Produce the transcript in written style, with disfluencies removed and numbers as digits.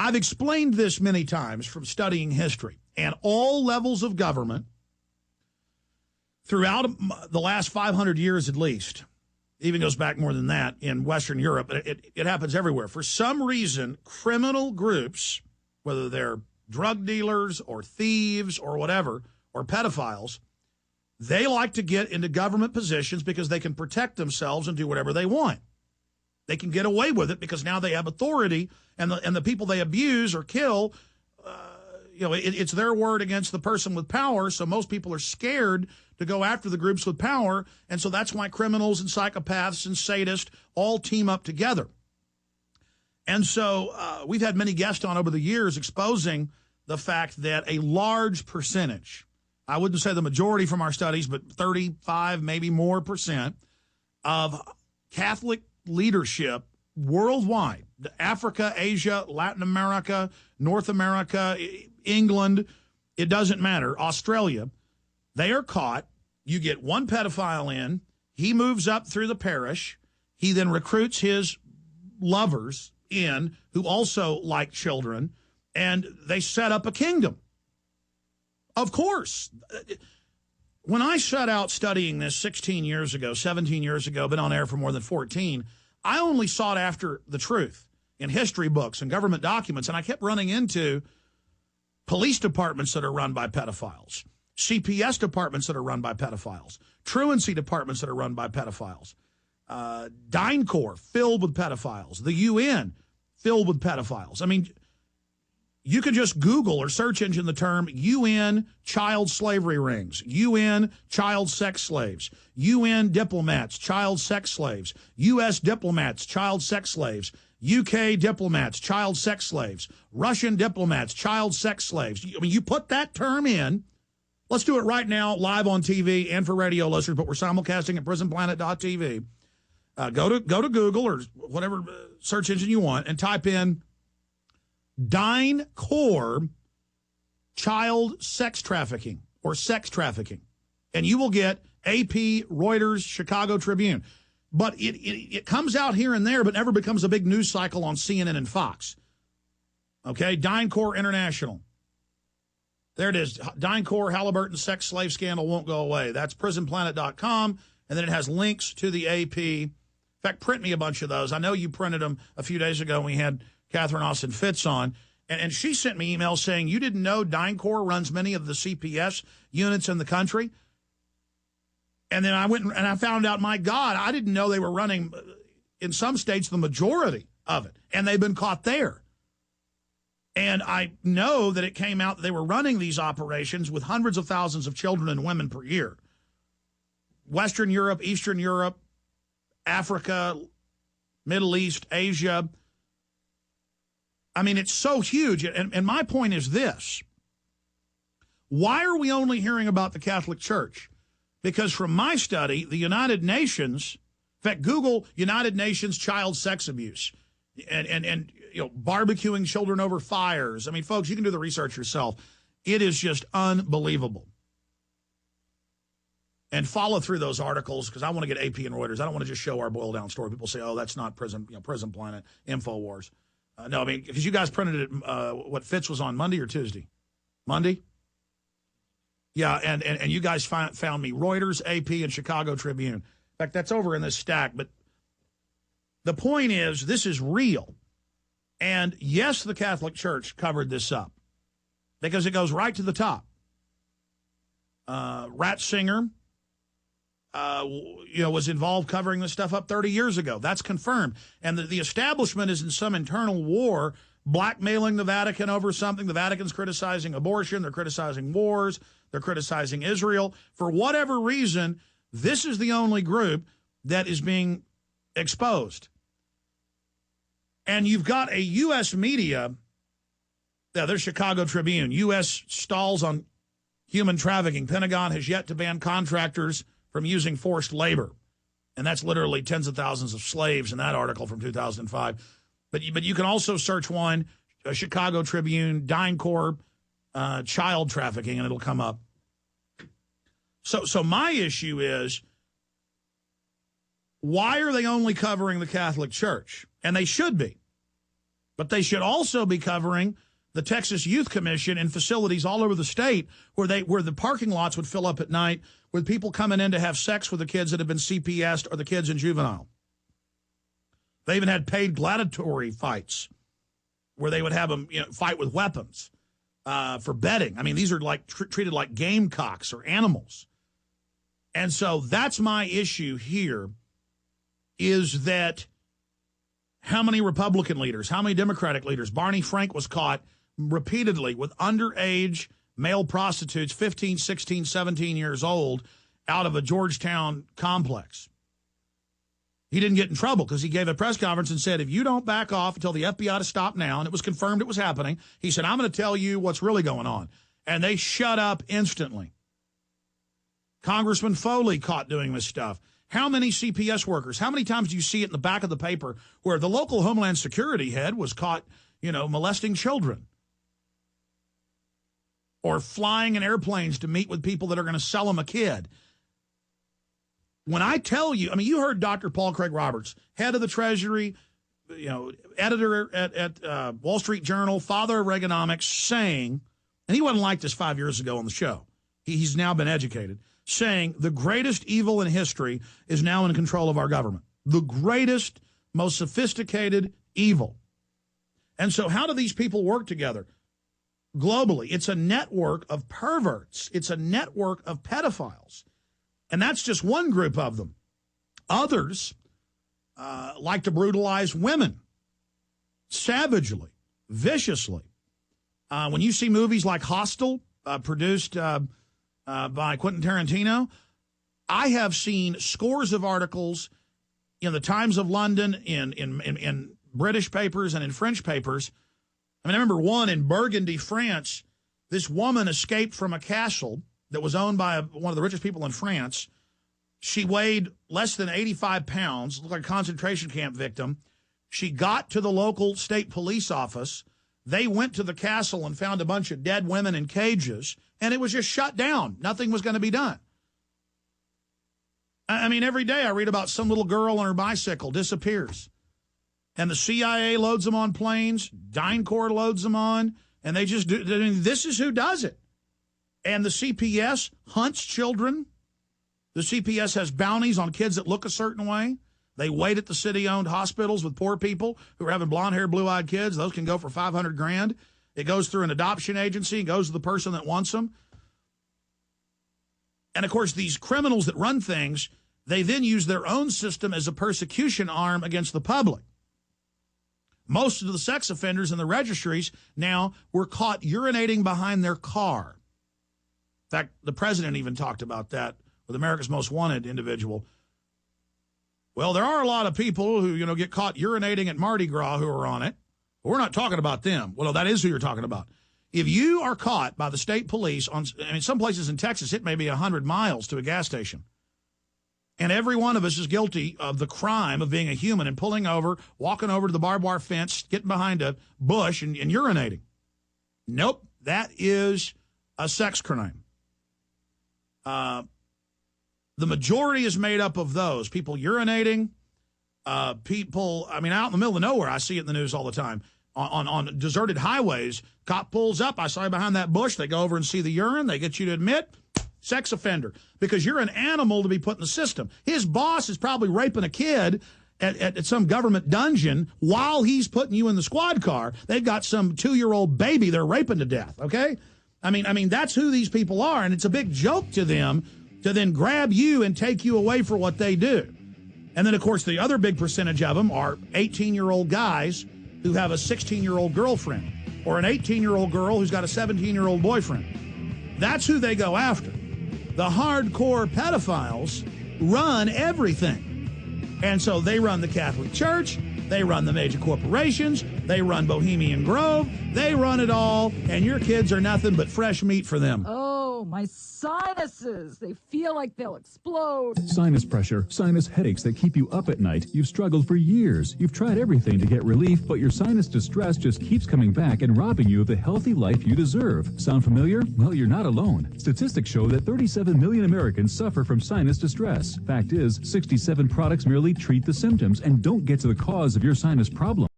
I've explained this many times from studying history, and all levels of government throughout the last 500 years at least, even goes back more than that in Western Europe. It happens everywhere. For some reason, criminal groups, whether they're drug dealers or thieves or whatever, or pedophiles, they like to get into government positions because they can protect themselves and do whatever they want. They can get away with it because now they have authority, and the people they abuse or kill, it's their word against the person with power, so most people are scared to go after the groups with power, and so that's why criminals and psychopaths and sadists all team up together. And so we've had many guests on over the years exposing the fact that a large percentage, I wouldn't say the majority from our studies, but 35, maybe more percent of Catholic leadership worldwide, Africa, Asia, Latin America, North America, England, it doesn't matter, Australia, they are caught. You get one pedophile in, he moves up through the parish, he then recruits his lovers in who also like children, and they set up a kingdom. Of course. When I set out studying this 16 years ago, 17 years ago, been on air for more than 14, I only sought after the truth in history books and government documents, and I kept running into police departments that are run by pedophiles, CPS departments that are run by pedophiles, truancy departments that are run by pedophiles, DynCorp filled with pedophiles, the UN filled with pedophiles. I mean, you could just Google or search engine the term UN child slavery rings, UN child sex slaves, UN diplomats, child sex slaves, U.S. diplomats, child sex slaves, UK diplomats, child sex slaves, Russian diplomats, child sex slaves. I mean, you put that term in. Let's do it right now, live on TV and for radio listeners, but we're simulcasting at prisonplanet.tv. Go to Google or whatever search engine you want and type in DynCorp child sex trafficking or sex trafficking, and you will get AP, Reuters, Chicago Tribune. But it comes out here and there, but never becomes a big news cycle on CNN and Fox. Okay, DynCorp International. There it is. DynCorp Halliburton sex slave scandal won't go away. That's prisonplanet.com, and then it has links to the AP. In fact, print me a bunch of those. I know you printed them a few days ago when we had Catherine Austin Fitz on, and she sent me emails saying, you didn't know DynCorp runs many of the CPS units in the country? And then I went and I found out, my God, I didn't know they were running, in some states, the majority of it, and they've been caught there. And I know that it came out that they were running these operations with hundreds of thousands of children and women per year. Western Europe, Eastern Europe, Africa, Middle East, Asia. I mean, it's so huge. And my point is this. Why are we only hearing about the Catholic Church? Because from my study, the United Nations, in fact, Google United Nations child sex abuse and you know, barbecuing children over fires. I mean, folks, you can do the research yourself. It is just unbelievable. And follow through those articles, because I want to get AP and Reuters. I don't want to just show our boiled down story. People say, oh, that's not Prison Planet, InfoWars. No, I mean, because you guys printed it, what Fitz was on Monday or Tuesday? Monday? Yeah, and you guys found me Reuters, AP, and Chicago Tribune. In fact, that's over in this stack. But the point is, this is real. And yes, the Catholic Church covered this up because it goes right to the top. Ratzinger, was involved covering this stuff up 30 years ago. That's confirmed. And the establishment is in some internal war, blackmailing the Vatican over something. The Vatican's criticizing abortion. They're criticizing wars. They're criticizing Israel. For whatever reason, this is the only group that is being exposed. And you've got a U.S. media, there's Chicago Tribune, U.S. stalls on human trafficking. Pentagon has yet to ban contractors from using forced labor. And that's literally tens of thousands of slaves in that article from 2005. But you can also search one, Chicago Tribune, DynCorp, child trafficking, and it'll come up. So my issue is, why are they only covering the Catholic Church? And they should be. But they should also be covering the Texas Youth Commission in facilities all over the state where the parking lots would fill up at night with people coming in to have sex with the kids that have been CPS'd or the kids in juvenile. They even had paid gladiatory fights where they would have them fight with weapons for betting. I mean, these are like treated like gamecocks or animals. And so that's my issue here, is that how many Republican leaders, how many Democratic leaders? Barney Frank was caught repeatedly with underage male prostitutes, 15, 16, 17 years old, out of a Georgetown complex. He didn't get in trouble because he gave a press conference and said, if you don't back off until the FBI to stop now, and it was confirmed it was happening, he said, I'm going to tell you what's really going on. And they shut up instantly. Congressman Foley caught doing this stuff. How many CPS workers, how many times do you see it in the back of the paper where the local Homeland Security head was caught, molesting children? Or flying in airplanes to meet with people that are going to sell them a kid. When I tell you, you heard Dr. Paul Craig Roberts, head of the Treasury, editor at Wall Street Journal, father of Reaganomics, saying, and he wasn't like this 5 years ago on the show. He's now been educated, saying the greatest evil in history is now in control of our government. The greatest, most sophisticated evil. And so how do these people work together? Globally, it's a network of perverts. It's a network of pedophiles. And that's just one group of them. Others like to brutalize women savagely, viciously. When you see movies like Hostel, produced by Quentin Tarantino, I have seen scores of articles in the Times of London, in British papers and in French papers. I remember one in Burgundy, France. This woman escaped from a castle that was owned by one of the richest people in France. She weighed less than 85 pounds, looked like a concentration camp victim. She got to the local state police office. They went to the castle and found a bunch of dead women in cages, and it was just shut down. Nothing was going to be done. Every day I read about some little girl on her bicycle disappears. And the CIA loads them on planes, DynCorp loads them on, and they just do. This is who does it. And the CPS hunts children. The CPS has bounties on kids that look a certain way. They wait at the city-owned hospitals with poor people who are having blonde-haired, blue-eyed kids. Those can go for $500,000. It goes through an adoption agency. It goes to the person that wants them. And, of course, these criminals that run things, they then use their own system as a persecution arm against the public. Most of the sex offenders in the registries now were caught urinating behind their car. In fact, the president even talked about that with America's Most Wanted individual. Well, there are a lot of people who, get caught urinating at Mardi Gras who are on it. But we're not talking about them. Well, that is who you're talking about. If you are caught by the state police some places in Texas, it may be 100 miles to a gas station. And every one of us is guilty of the crime of being a human and pulling over, walking over to the barbed wire fence, getting behind a bush and urinating. Nope, that is a sex crime. The majority is made up of those. People urinating, people, out in the middle of nowhere, I see it in the news all the time. On deserted highways, cop pulls up, I saw you behind that bush, they go over and see the urine, they get you to admit, sex offender, because you're an animal to be put in the system. His boss is probably raping a kid at some government dungeon while he's putting you in the squad car. They've got some 2-year-old baby they're raping to death, okay? That's who these people are, and it's a big joke to them to then grab you and take you away for what they do. And then, of course, the other big percentage of them are 18-year-old guys who have a 16-year-old girlfriend or an 18-year-old girl who's got a 17-year-old boyfriend. That's who they go after. The hardcore pedophiles run everything. And so they run the Catholic Church, they run the major corporations, they run Bohemian Grove, they run it all, and your kids are nothing but fresh meat for them. Oh, my sinuses. They feel like they'll explode. Sinus pressure, sinus headaches that keep you up at night. You've struggled for years. You've tried everything to get relief, but your sinus distress just keeps coming back and robbing you of the healthy life you deserve. Sound familiar? Well, you're not alone. Statistics show that 37 million Americans suffer from sinus distress. Fact is, 67 products merely treat the symptoms and don't get to the cause of your sinus problem.